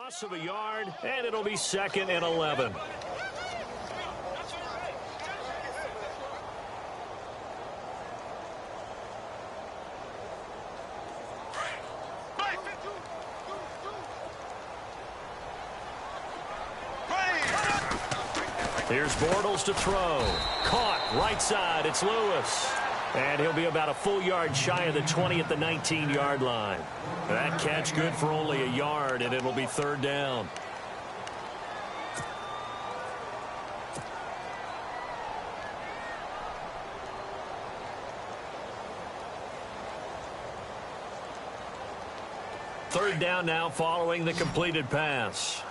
loss of a yard, and it'll be 2nd and 11. Here's Bortles to throw. Caught right side. It's Lewis. And he'll be about a full yard shy of the 20 at the 19-yard line. That catch good for only a yard, and it'll be 3rd down. Third down now following the completed pass.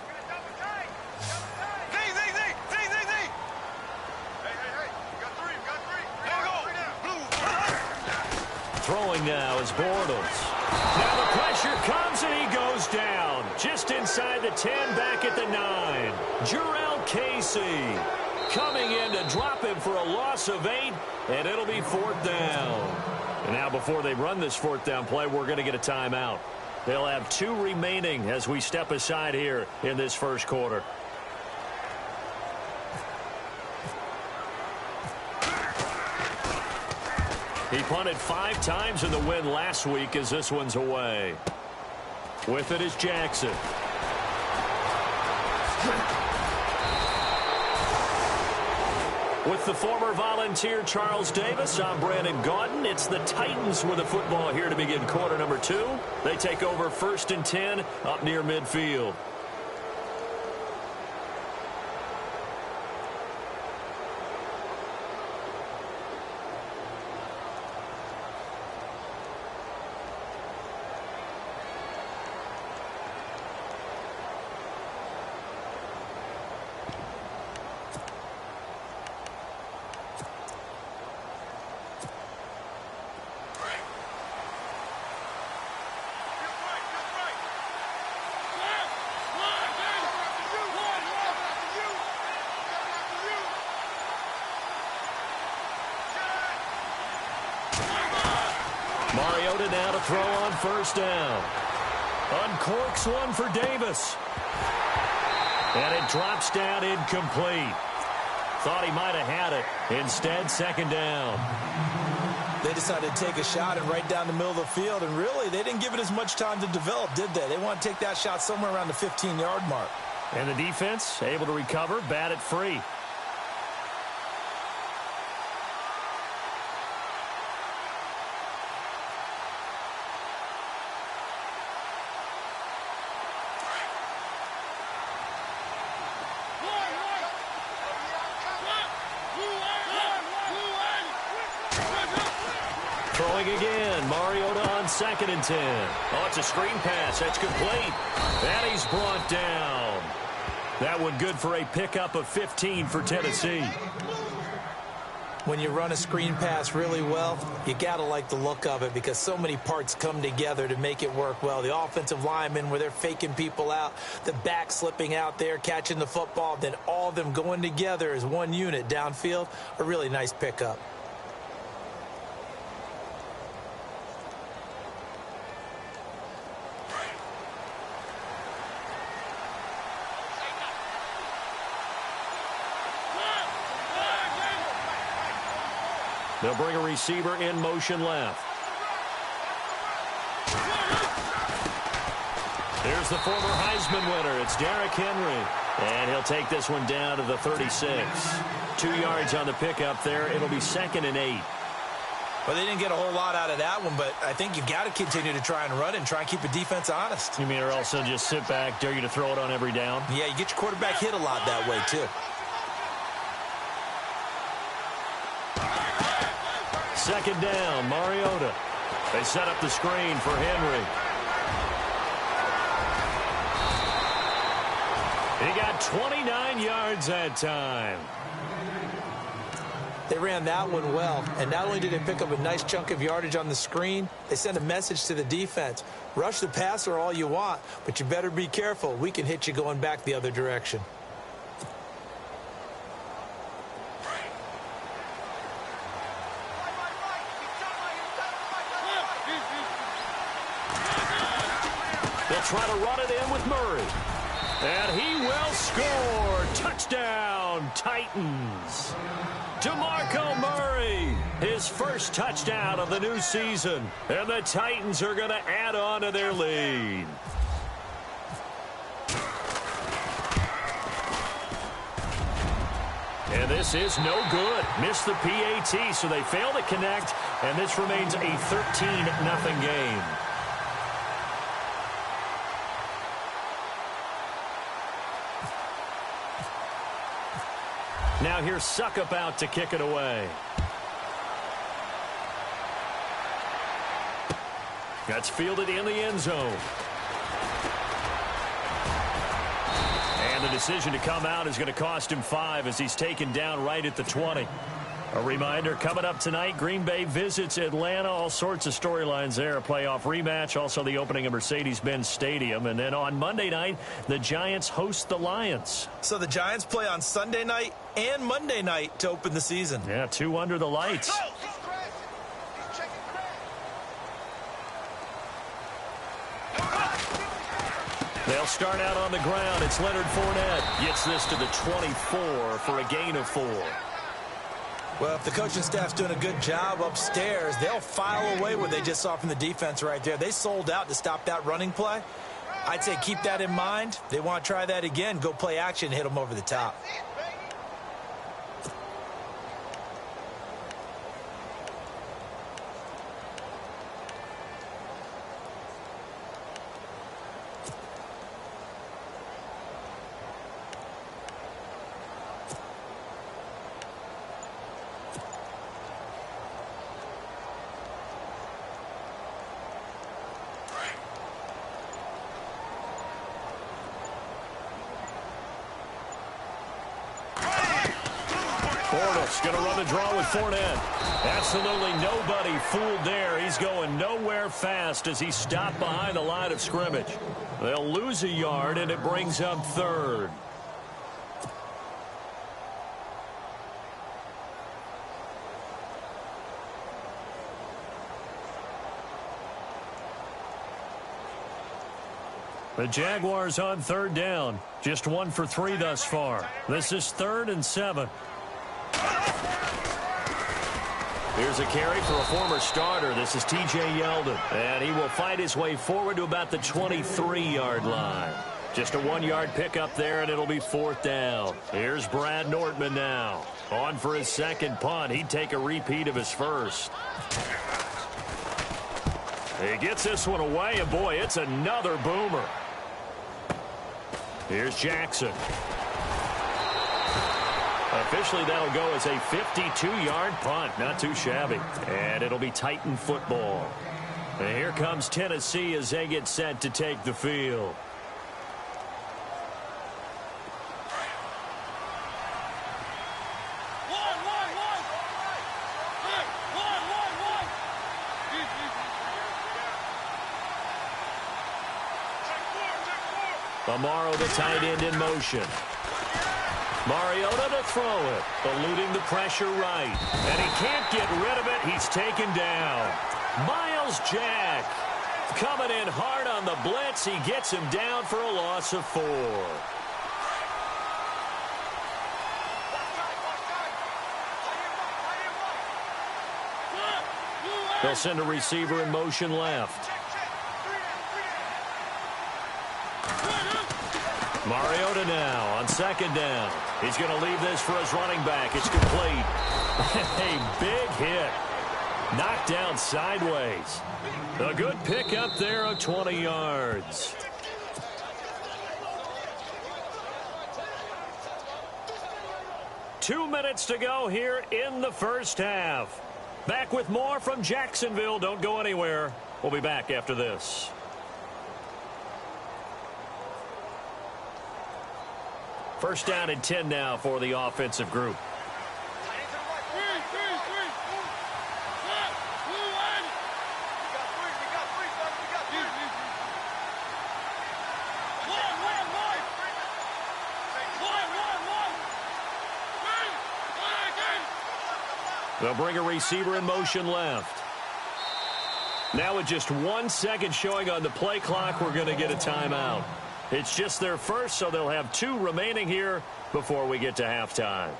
Throwing now is Bortles. Now the pressure comes and he goes down. Just inside the 10, back at the 9. Jurrell Casey coming in to drop him for a loss of 8, and it'll be 4th down. And now before they run this 4th down play, we're going to get a timeout. They'll have 2 remaining as we step aside here in this first quarter. He punted 5 times in the win last week as this one's away. With it is Jackson. With the former Volunteer Charles Davis, I'm Brandon Gaudin. It's the Titans with the football here to begin quarter number 2. They take over 1st and 10 up near midfield. Mariota now to throw on 1st down. Uncorks one for Davis. And it drops down incomplete. Thought he might have had it. Instead, 2nd down. They decided to take a shot and right down the middle of the field, and really, they didn't give it as much time to develop, did they? They want to take that shot somewhere around the 15-yard mark. And the defense able to recover, bat it free. Throwing again, Mariota on 2nd and 10. Oh, it's a screen pass. That's complete. And he's brought down. That one good for a pickup of 15 for Tennessee. When you run a screen pass really well, you got to like the look of it because so many parts come together to make it work well. The offensive linemen, where they're faking people out, the back slipping out there, catching the football, then all of them going together as one unit downfield, a really nice pickup. They'll bring a receiver in motion left. Here's the former Heisman winner. It's Derrick Henry. And he'll take this one down to the 36. 2 yards on the pickup there. It'll be 2nd and 8. Well, they didn't get a whole lot out of that one, but I think you've got to continue to try and run it and try and keep the defense honest. You mean or also just sit back, dare you to throw it on every down? Yeah, you get your quarterback hit a lot that way, too. 2nd down, Mariota. They set up the screen for Henry. He got 29 yards that time. They ran that one well, and not only did they pick up a nice chunk of yardage on the screen, they sent a message to the defense. Rush the passer all you want, but you better be careful. We can hit you going back the other direction. They'll try to run it in with Murray. And he will score. Touchdown, Titans. DeMarco Murray, his first touchdown of the new season. And the Titans are going to add on to their lead. And this is no good. Missed the PAT, so they fail to connect. And this remains a 13-0 game. Now here's Suckup out to kick it away. That's fielded in the end zone. And the decision to come out is going to cost him 5 as he's taken down right at the 20. A reminder, coming up tonight, Green Bay visits Atlanta. All sorts of storylines there. A playoff rematch, also the opening of Mercedes-Benz Stadium. And then on Monday night, the Giants host the Lions. So the Giants play on Sunday night and Monday night to open the season. Yeah, 2 under the lights. They'll start out on the ground. It's Leonard Fournette. Gets this to the 24 for a gain of 4. Well, if the coaching staff's doing a good job upstairs, they'll file away what they just saw from the defense right there. They sold out to stop that running play. I'd say keep that in mind. They want to try that again. Go play action, hit them over the top. Bortles going to run the draw with Fournette. Absolutely nobody fooled there. He's going nowhere fast as he stopped behind the line of scrimmage. They'll lose a yard, and it brings up 3rd. The Jaguars on 3rd down. Just 1 for 3 thus far. This is 3rd and 7. Here's a carry for a former starter. This is T.J. Yeldon. And he will fight his way forward to about the 23-yard line. Just a 1-yard pickup there, and it'll be 4th down. Here's Brad Nortman now. On for his second punt. He'd take a repeat of his first. He gets this one away, and boy, it's another boomer. Here's Jackson. Officially, that'll go as a 52-yard punt. Not too shabby. And it'll be Titan football. And here comes Tennessee as they get set to take the field. Amaro, the tight end, in motion. Mariota to throw it, eluding the pressure right. And he can't get rid of it. He's taken down. Miles Jack coming in hard on the blitz. He gets him down for a loss of 4. They'll send a receiver in motion left. Mariota now on 2nd down. He's going to leave this for his running back. It's complete. A big hit. Knocked down sideways. A good pickup there of 20 yards. Two minutes to go here in the first half. Back with more from Jacksonville. Don't go anywhere. We'll be back after this. First down and 10 now for the offensive group. They'll bring a receiver in motion left. Now with just 1 second showing on the play clock, we're going to get a timeout. It's just their first, so they'll have 2 remaining here before we get to halftime.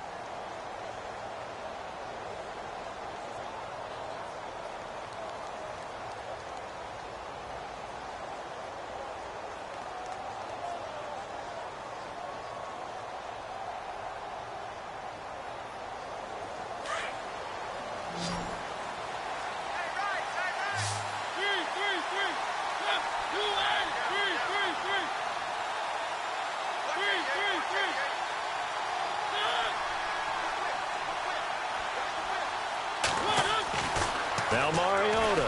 Now Mariota.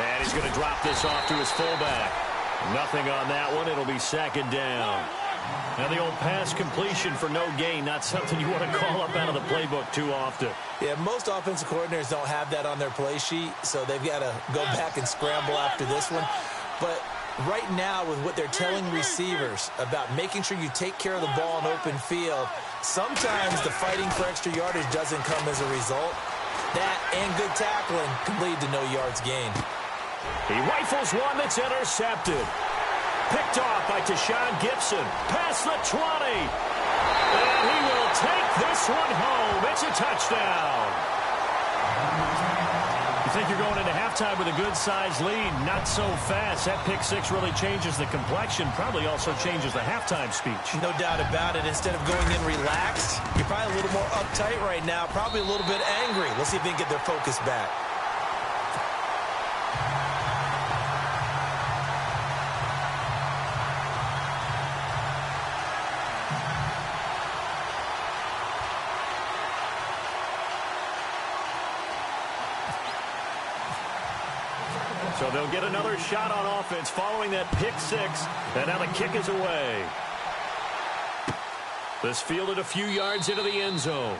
And he's going to drop this off to his fullback. Nothing on that one. It'll be 2nd down. Now the old pass completion for no gain, not something you want to call up out of the playbook too often. Yeah, most offensive coordinators don't have that on their play sheet, so they've got to go back and scramble after this one. But right now, with what they're telling receivers about making sure you take care of the ball in open field, sometimes the fighting for extra yardage doesn't come as a result. That and good tackling can lead to no yards gained. He rifles one that's intercepted. Picked off by Tashawn Gibson. Past the 20. And he will take this one home. It's a touchdown. You think you're going into halftime with a good-sized lead. Not so fast. That pick 6 really changes the complexion. Probably also changes the halftime speech. No doubt about it. Instead of going in relaxed, you're probably a little more uptight right now. Probably a little bit angry. Let's see if they can get their focus back. So they'll get another shot on offense following that pick 6. And now the kick is away. This fielded a few yards into the end zone.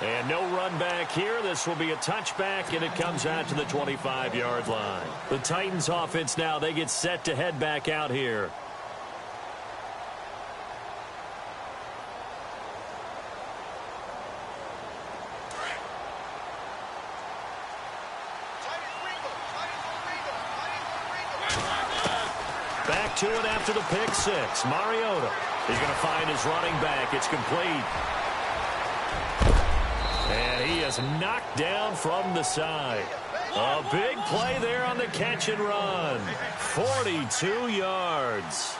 And no run back here. This will be a touchback, and it comes out to the 25-yard line. The Titans offense now, they get set to head back out here. Back to it after the pick 6. Mariota is going to find his running back. It's complete. And he is knocked down from the side. A big play there on the catch and run. 42 yards.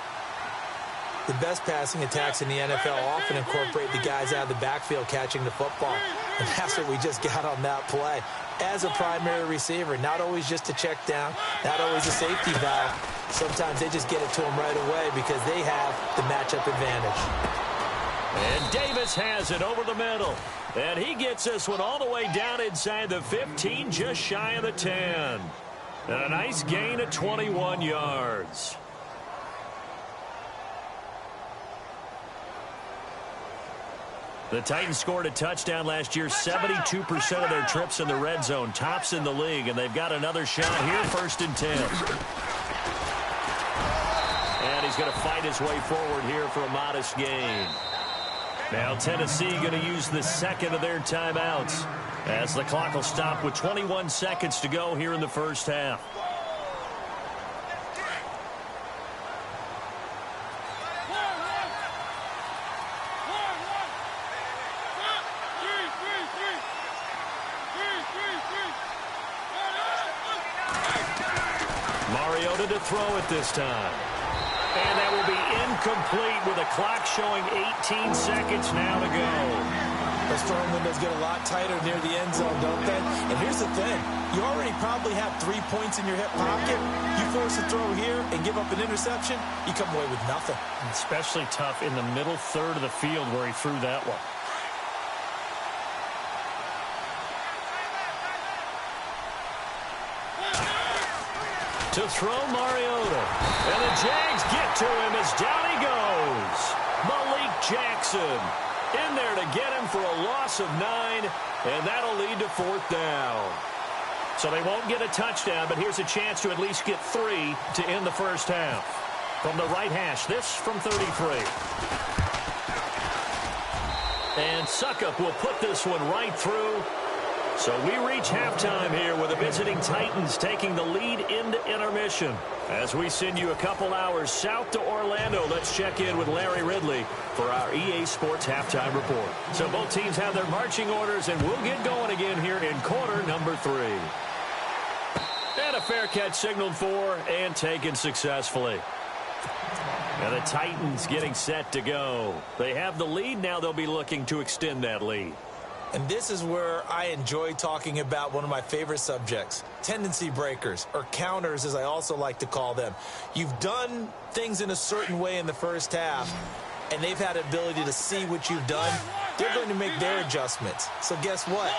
The best passing attacks in the NFL often incorporate the guys out of the backfield catching the football. And that's what we just got on that play. As a primary receiver, not always just a check down, not always a safety valve. Sometimes they just get it to them right away because they have the matchup advantage. And Davis has it over the middle. And he gets this one all the way down inside the 15, just shy of the 10. And a nice gain of 21 yards. The Titans scored a touchdown last year, 72% of their trips in the red zone, tops in the league, and they've got another shot here, 1st and 10. And he's going to fight his way forward here for a modest gain. Now Tennessee going to use the 2nd of their timeouts as the clock will stop with 21 seconds to go here in the first half. Mariota to throw it this time. And that will be incomplete with the clock showing 18 seconds now to go. The throwing windows get a lot tighter near the end zone, don't they? And here's the thing. You already probably have 3 points in your hip pocket. You force a throw here and give up an interception, you come away with nothing. Especially tough in the middle third of the field where he threw that one. To throw Mariota. And the Jags get to him as down he goes. Malik Jackson in there to get him for a loss of 9, and that'll lead to 4th down. So they won't get a touchdown, but here's a chance to at least get 3 to end the first half. From the right hash, this from 33. And Suckup will put this one right through. So we reach halftime here with the visiting Titans taking the lead into intermission. As we send you a couple hours south to Orlando, let's check in with Larry Ridley for our EA Sports Halftime Report. So both teams have their marching orders, and we'll get going again here in quarter number 3. And a fair catch signaled for and taken successfully. And the Titans getting set to go. They have the lead. Now they'll be looking to extend that lead. And this is where I enjoy talking about one of my favorite subjects, tendency breakers, or counters as I also like to call them. You've done things in a certain way in the first half, and they've had the ability to see what you've done. They're going to make their adjustments. So guess what?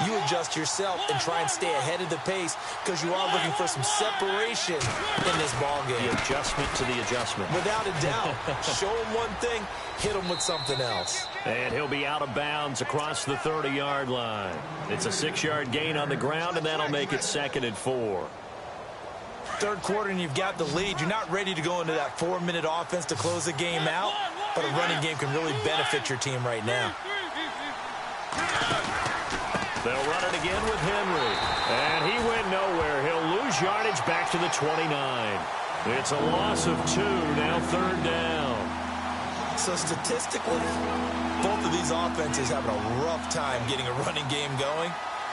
You adjust yourself and try and stay ahead of the pace because you are looking for some separation in this ballgame. The adjustment to the adjustment. Without a doubt. Show them one thing, hit them with something else. And he'll be out of bounds across the 30-yard line. It's a 6-yard gain on the ground, and that'll make it 2nd and 4. Third quarter, and you've got the lead. You're not ready to go into that 4-minute offense to close the game out, but a running game can really benefit your team right now. They'll run it again with Henry. And he went nowhere. He'll lose yardage back to the 29. It's a loss of 2, now 3rd down. So statistically, both of these offenses having a rough time getting a running game going.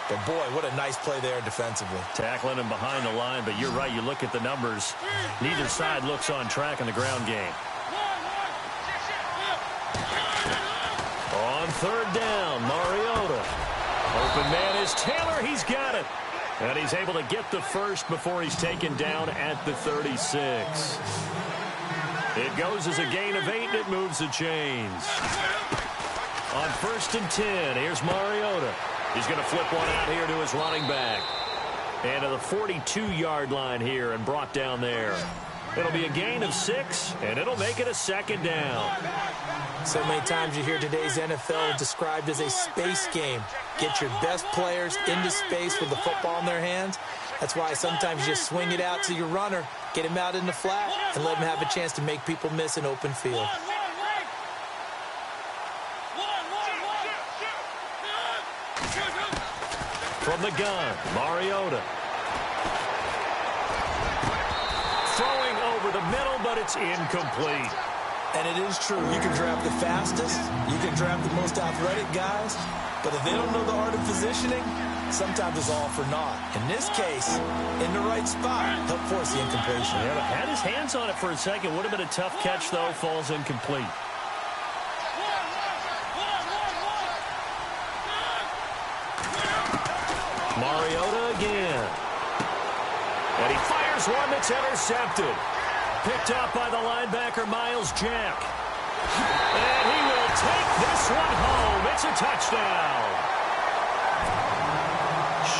But, boy, what a nice play there defensively. Tackling him behind the line, but you're right. You look at the numbers. Neither side looks on track in the ground game. On 3rd down, Mariota. Open man is Taylor. He's got it. And he's able to get the first before he's taken down at the 36. It goes as a gain of 8, and it moves the chains. On 1st and 10, here's Mariota. He's going to flip one out here to his running back. And to the 42-yard line here and brought down there. It'll be a gain of 6, and it'll make it a 2nd down. So many times you hear today's NFL described as a space game. Get your best players into space with the football in their hands. That's why sometimes you just swing it out to your runner, get him out in the flat, and let him have a chance to make people miss an open field. From the gun, Mariota. Throwing over the middle, but it's incomplete. And it is true. You can draft the fastest. You can draft the most athletic guys. But if they don't know the art of positioning, sometimes it's all for naught. In this case, in the right spot, he'll force the incompletion. Yeah, but had his hands on it for a second. Would have been a tough catch, though. Falls incomplete. Mariota again. And he fires one that's intercepted. Picked up by the linebacker, Miles Jack. And he will take this one home. It's a touchdown.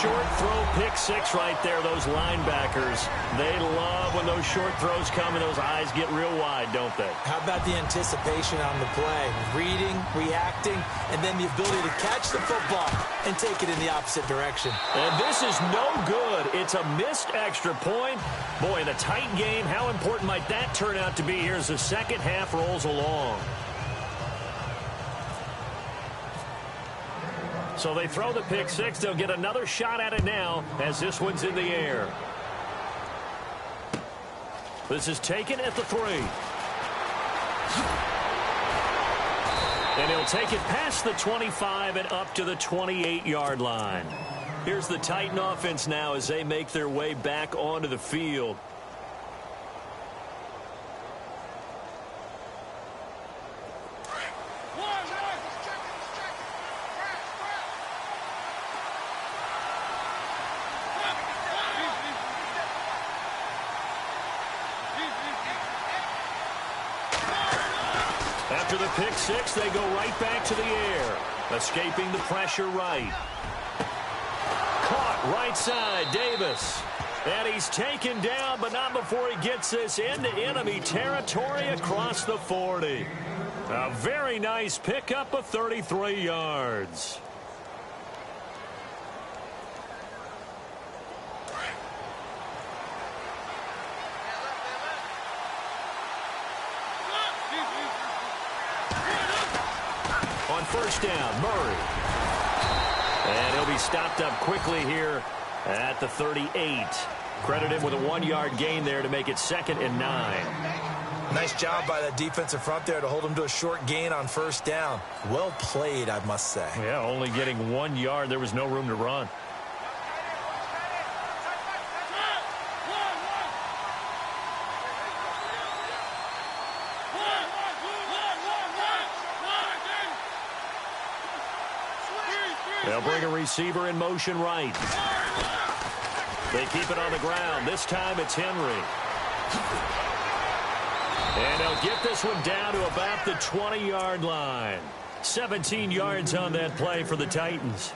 Short throw, pick 6 right there. Those linebackers, they love when those short throws come and those eyes get real wide, don't they? How about the anticipation on the play? Reading, reacting, and then the ability to catch the football and take it in the opposite direction. And this is no good. It's a missed extra point. Boy, in a tight game, how important might that turn out to be here as the second half rolls along? So they throw the pick 6. They'll get another shot at it now as this one's in the air. This is taken at the 3. And he'll take it past the 25 and up to the 28-yard line. Here's the Titan offense now as they make their way back onto the field. After the pick 6, they go right back to the air. Escaping the pressure right. Caught right side, Davis. And he's taken down, but not before he gets this into enemy territory across the 40. A very nice pickup of 33 yards. On first down, Murray. And he'll be stopped up quickly here at the 38. Credit him with a 1-yard gain there to make it 2nd and 9. Nice job by that defensive front there to hold him to a short gain on first down. Well played, I must say. Yeah, only getting 1 yard. There was no room to run. They'll bring a receiver in motion right. They keep it on the ground. This time it's Henry. And they'll get this one down to about the 20-yard line. 17 yards on that play for the Titans.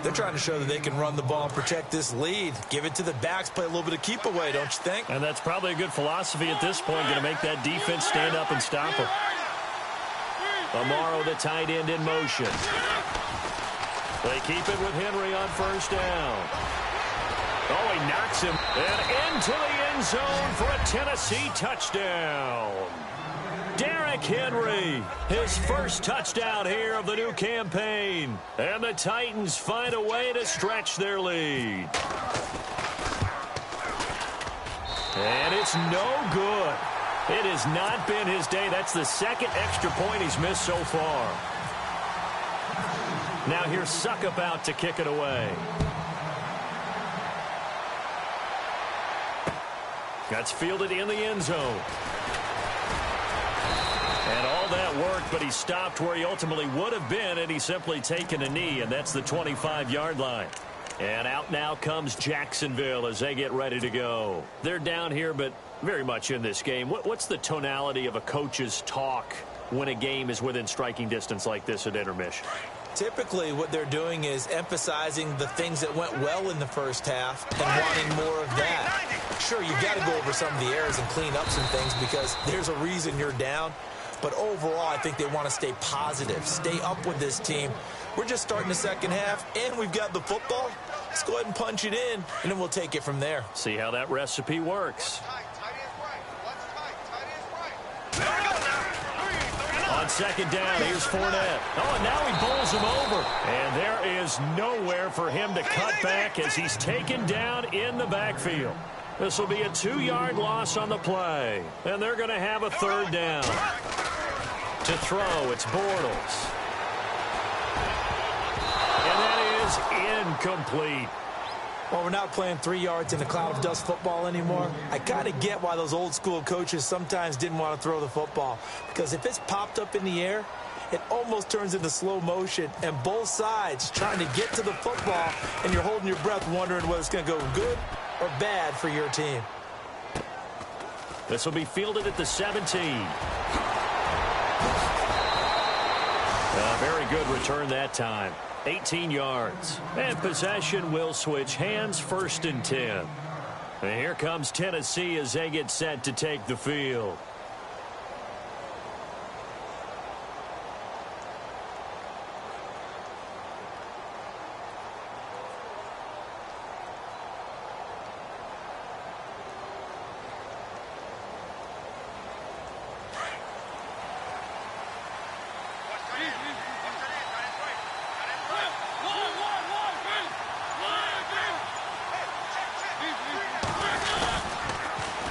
They're trying to show that they can run the ball and protect this lead. Give it to the backs, play a little bit of keep away, don't you think? And that's probably a good philosophy at this point, going to make that defense stand up and stop them. Amaro, the tight end, in motion. They keep it with Henry on first down. Oh, he knocks him and into the end zone for a Tennessee touchdown. Derrick Henry, his first touchdown here of the new campaign. And the Titans find a way to stretch their lead. And it's no good. It has not been his day. That's the 2nd extra point he's missed so far. Now here's Suckup out to kick it away. That's fielded in the end zone. And all that worked, but he stopped where he ultimately would have been had he simply taken a knee, and that's the 25-yard line. And out now comes Jacksonville as they get ready to go. They're down here, but very much in this game. What's the tonality of a coach's talk when a game is within striking distance like this at intermission? Typically, what they're doing is emphasizing the things that went well in the first half and wanting more of that. Sure, you've got to go over some of the errors and clean up some things because there's a reason you're down. But overall, I think they want to stay positive, stay up with this team. We're just starting the second half, and we've got the football. Let's go ahead and punch it in, and then we'll take it from there. See how that recipe works. On second down, here's Fournette. Oh, and now he bowls him over. And there is nowhere for him to cut back as he's taken down in the backfield. This will be a 2-yard loss on the play. And they're going to have a 3rd down. To throw, it's Bortles. And that is incomplete. Well, we're not playing 3 yards in a cloud of dust football anymore. I kind of get why those old school coaches sometimes didn't want to throw the football. Because if it's popped up in the air, it almost turns into slow motion. And both sides trying to get to the football, and you're holding your breath wondering whether it's going to go good or bad for your team. This will be fielded at the 17. A very good return that time. 18 yards. And possession will switch hands, 1st and 10. And here comes Tennessee as they get set to take the field.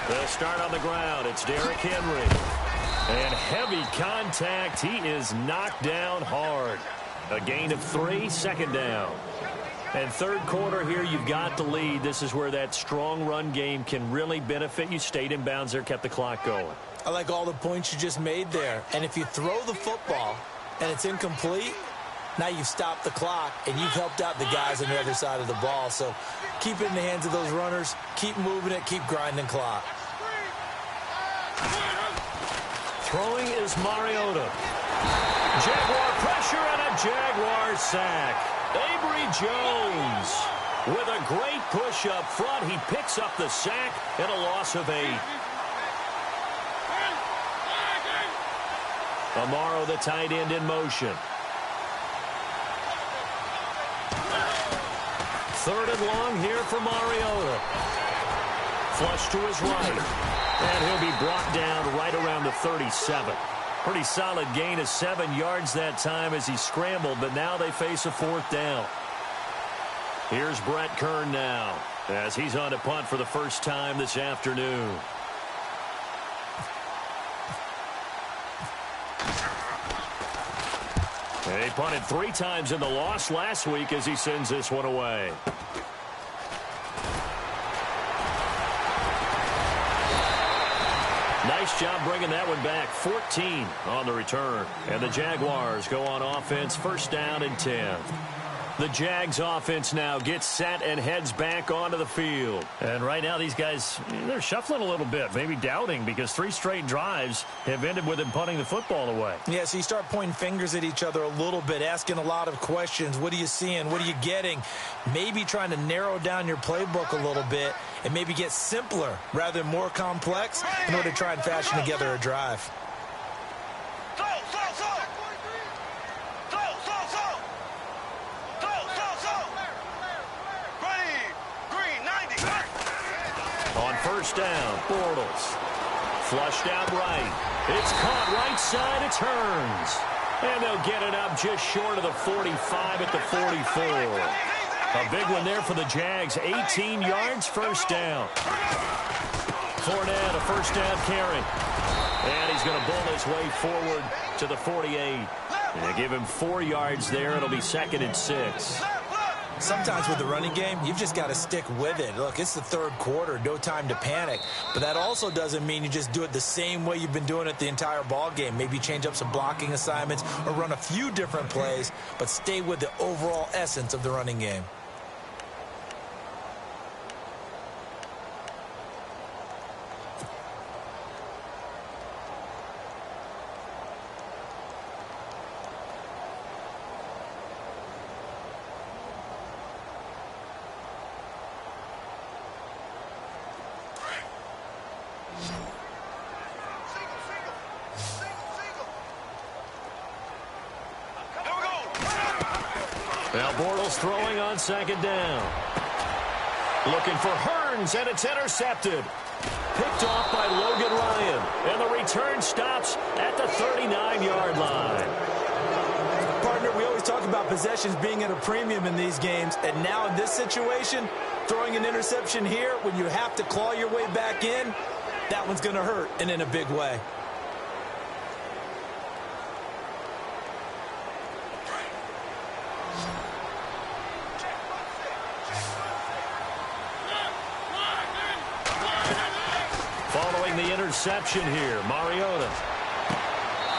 They'll start on the ground. It's Derrick Henry. And heavy contact. He is knocked down hard. A gain of 3, 2nd down. And 3rd quarter here, you've got the lead. This is where that strong run game can really benefit you. Stayed in bounds there, kept the clock going. I like all the points you just made there. And if you throw the football and it's incomplete, now you've stopped the clock and you've helped out the guys on the other side of the ball. So keep it in the hands of those runners. Keep moving it. Keep grinding clock. Throwing is Mariota. Jaguar pressure and a Jaguar sack. Avery Jones with a great push up front. He picks up the sack and a loss of 8. Amaro, the tight end, in motion. 3rd and long here for Mariota. Flush to his right. And he'll be brought down right around the 37. Pretty solid gain of 7 yards that time as he scrambled, but now they face a 4th down. Here's Brett Kern now. as he's on to punt for the first time this afternoon. He punted 3 times in the loss last week as he sends this one away. Nice job bringing that one back. 14 on the return. And the Jaguars go on offense, first down and 10. The Jags offense now gets set and heads back onto the field. And right now these guys, they're shuffling a little bit, maybe doubting, because 3 straight drives have ended with them punting the football away. Yeah, so you start pointing fingers at each other a little bit, asking a lot of questions. What are you seeing? What are you getting? Maybe trying to narrow down your playbook a little bit and maybe get simpler rather than more complex in order to try and fashion together a drive. On first down, Bortles. Flushed out right. It's caught right side. It turns. And they'll get it up just short of the 45 at the 44. A big one there for the Jags. 18 yards, first down. Fournette, a first down carry. And he's going to bull his way forward to the 48. And they give him 4 yards there. It'll be 2nd and 6. Sometimes with the running game, you've just got to stick with it. Look, it's the 3rd quarter, no time to panic. But that also doesn't mean you just do it the same way you've been doing it the entire ball game. Maybe change up some blocking assignments or run a few different plays, but stay with the overall essence of the running game. Now Bortles throwing on 2nd down. Looking for Hearns, and it's intercepted. Picked off by Logan Ryan, and the return stops at the 39-yard line. Partner, we always talk about possessions being at a premium in these games, and now in this situation, throwing an interception here when you have to claw your way back in, that one's going to hurt, and in a big way. Following the interception here, Mariota.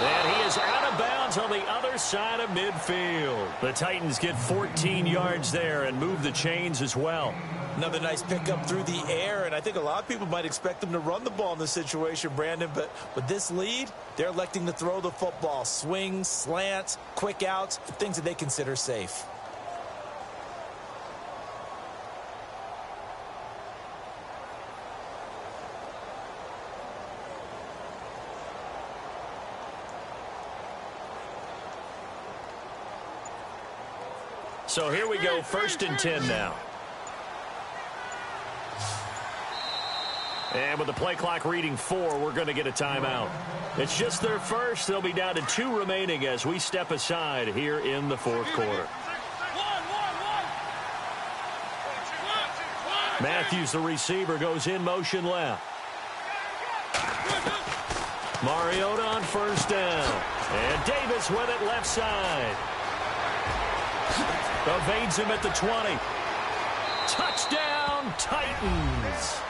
And he is out of bounds on the other side of midfield. The Titans get 14 yards there and move the chains as well. Another nice pickup through the air, and I think a lot of people might expect them to run the ball in this situation, Brandon, but with this lead, they're electing to throw the football. Swings, slants, quick outs, things that they consider safe. So here we go, 1st and 10 now. And with the play clock reading 4, we're going to get a timeout. It's just their first. They'll be down to 2 remaining as we step aside here in the 4th quarter. Matthews, the receiver, goes in motion left. Mariota on first down. And Davis with it left side. Evades him at the 20. Touchdown, Titans.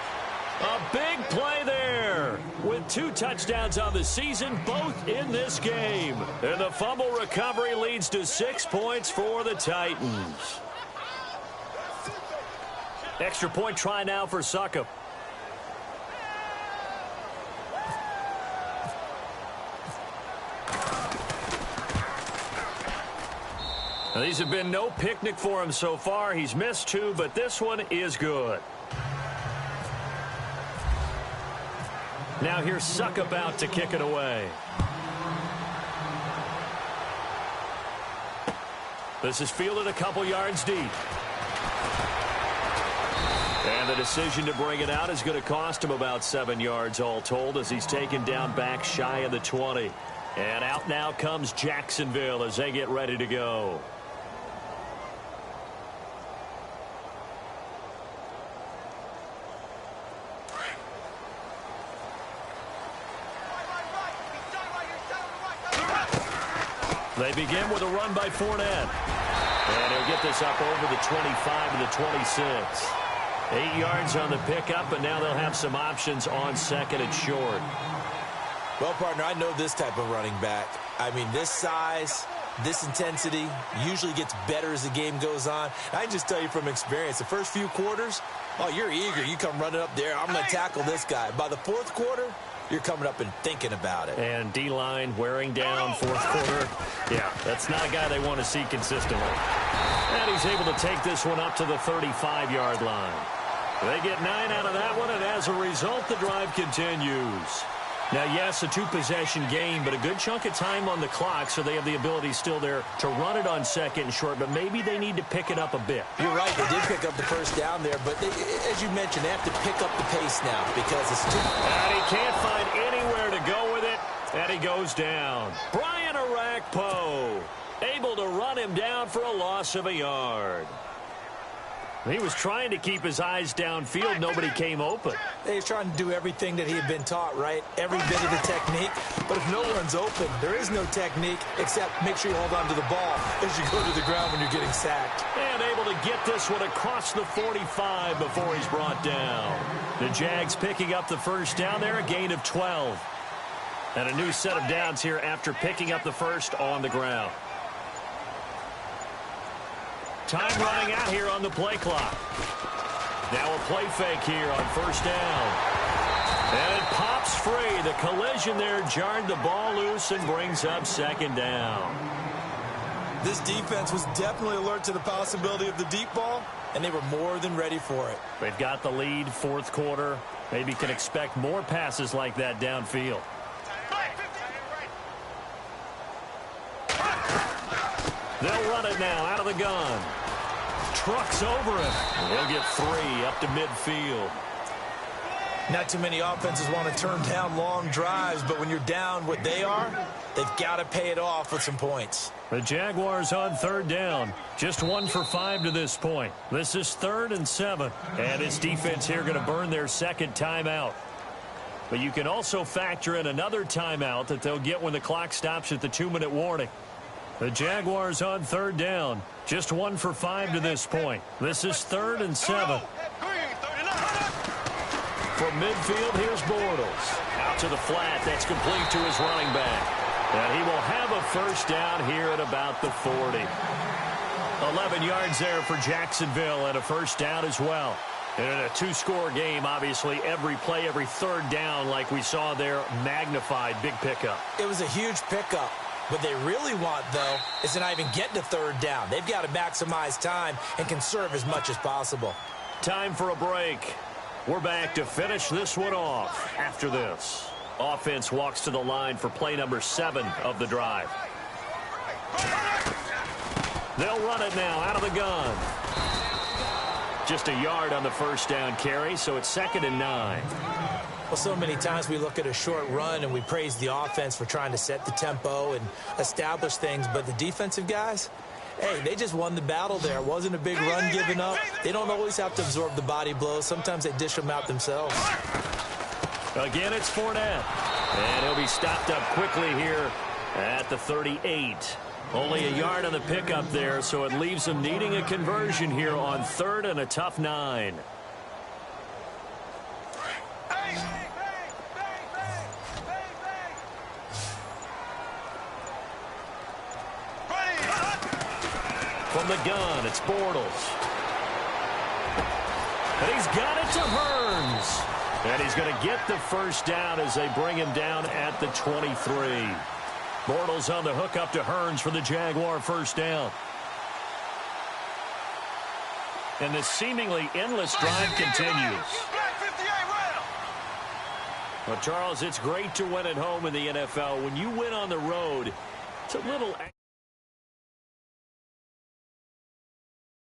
A big play there with 2 touchdowns on the season, both in this game. And the fumble recovery leads to 6 points for the Titans. Extra point try now for Succop. Now, these have been no picnic for him so far. He's missed 2, but this one is good. Now here's Succop out to kick it away. This is fielded a couple yards deep. And the decision to bring it out is going to cost him about 7 yards all told as he's taken down back shy of the 20. And out now comes Jacksonville as they get ready to go. They begin with a run by Fournette. And he'll get this up over the 25 to the 26. 8 yards on the pickup, and now they'll have some options on second and short. Well, partner, I know this type of running back. I mean, this size, this intensity usually gets better as the game goes on. I can just tell you from experience, the first few quarters, oh, you're eager. You come running up there. I'm going to tackle this guy. By the fourth quarter, you're coming up and thinking about it. And D-line wearing down fourth quarter. Yeah, that's not a guy they want to see consistently. And he's able to take this one up to the 35-yard line. They get 9 out of that one, and as a result, the drive continues. Now, yes, a two-possession game, but a good chunk of time on the clock, so they have the ability still there to run it on second and short, but maybe they need to pick it up a bit. You're right. They did pick up the first down there, but as you mentioned, they have to pick up the pace now because it's too... And he can't find anywhere to go with it, and he goes down. Brian Arakpo able to run him down for a loss of a yard. He was trying to keep his eyes downfield. Nobody came open. He was trying to do everything that he had been taught, right? Every bit of the technique. But if no one's open, there is no technique except make sure you hold on to the ball as you go to the ground when you're getting sacked. And able to get this one across the 45 before he's brought down. The Jags picking up the first down there, a gain of 12. And a new set of downs here after picking up the first on the ground. Time running out here on the play clock. Now a play fake here on first down. And it pops free. The collision there jarred the ball loose and brings up second down. This defense was definitely alert to the possibility of the deep ball, and they were more than ready for it. They've got the lead, fourth quarter. Maybe can expect more passes like that downfield. They'll run it now out of the gun. Trucks over him. They'll get 3 up to midfield. Not too many offenses want to turn down long drives, but when you're down what they are, they've got to pay it off with some points. The Jaguars on third down. Just 1 for 5 to this point. This is 3rd and 7. And this defense here going to burn their second timeout. But you can also factor in another timeout that they'll get when the clock stops at the 2-minute warning. The Jaguars on third down. Just 1 for 5 to this point. This is 3rd and 7. From midfield, here's Bortles. Out to the flat. That's complete to his running back. And he will have a first down here at about the 40. 11 yards there for Jacksonville and a first down as well. And in a two-score game, obviously, every play, every third down, like we saw there, magnified. Big pickup. It was a huge pickup. What they really want, though, is to not even get to third down. They've got to maximize time and conserve as much as possible. Time for a break. We're back to finish this one off after this. Offense walks to the line for play number 7 of the drive. They'll run it now out of the gun. Just a yard on the first down carry, so it's 2nd and 9. Well, so many times we look at a short run and we praise the offense for trying to set the tempo and establish things, but the defensive guys, hey, they just won the battle there. It wasn't a big run given up. They don't always have to absorb the body blows. Sometimes they dish them out themselves. Again, it's Fournette. And he'll be stopped up quickly here at the 38. Only a yard on the pickup there, so it leaves them needing a conversion here on 3rd and a tough 9. From the gun, it's Bortles. And he's got it to Hearns. And he's going to get the first down as they bring him down at the 23. Bortles on the hook up to Hearns for the Jaguar first down. And the seemingly endless drive continues. Well, Charles, it's great to win at home in the NFL. When you win on the road, it's a little...